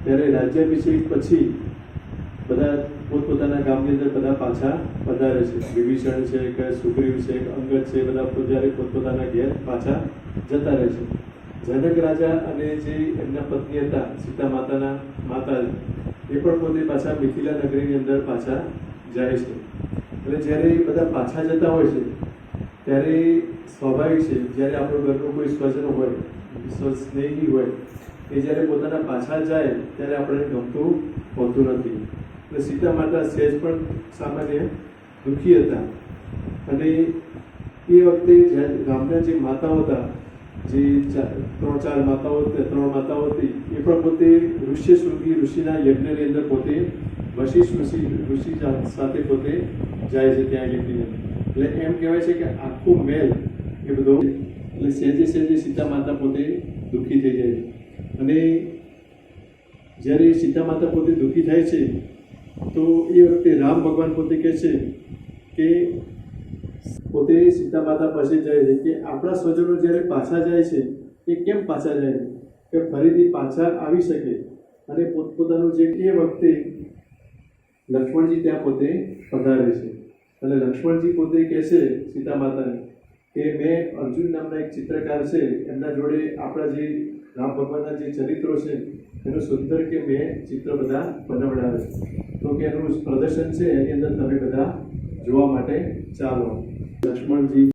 ત્યારે રાજ્યાભિષેક પછી બધા પોતપોતાના ગામની અંદર બધા પાછા પધારે છે. વિભીષણ છે કે સુગ્રીવ છે કે અંગદ છે, બધા જ્યારે પોતપોતાના ઘેર પાછા જતા રહે છે. જનક રાજા અને જે એમના પત્ની હતા સીતા માતાના માતા, એ પણ પોતે પાછા મિથિલા નગરીની અંદર પાછા જાય છે. અને જ્યારે બધા પાછા જતા હોય છે ત્યારે સ્વાભાવિક છે, જ્યારે આપણું ઘરનું કોઈ સ્વજન હોય, સ્નેહી હોય, એ જ્યારે પોતાના પાછા જાય ત્યારે આપણે ગમતું હોતું નથી. એટલે સીતા માતા સહેજ પણ સામાન્ય દુઃખી હતા. અને એ વખતે ગામના જે માતાઓ હતા, જે ત્રણ માતાઓ હતી, એ પણ પોતે ઋષિના યજ્ઞની અંદર પોતે વશિષ્ઠ ઋષિ સાથે પોતે જાય છે ત્યાં યજ્ઞની અંદર. એટલે એમ કહેવાય છે કે આખું મહેલ એ બધો, એટલે સહેજે સીતા માતા પોતે દુઃખી થઈ જાય છે. અને જ્યારે સીતા માતા પોતે દુઃખી થાય છે તો એ વખતે રામ ભગવાન પોતે કહે છે કે પોતે સીતા માતા પાસે જાય છે કે આપણા સ્વજનો જ્યારે પાછા જાય છે એ કેમ પાછા જાય કે ફરીથી પાછા આવી શકે. અને પોતપોતાનું જે એ વખતે લક્ષ્મણજી ત્યાં પોતે પધારે છે. અને લક્ષ્મણજી પોતે કહે છે સીતા માતાને કે મેં અર્જુન નામના એક ચિત્રકાર છે, એમના જોડે આપણા જે રામ ભગવાનના જે ચરિત્રો છે એનું સુંદર કે મેં ચિત્ર બધા બનાવડાવે, તો કે એનું પ્રદર્શન છે એની અંદર તમે બધા જોવા માટે ચાલો. લક્ષ્મણજી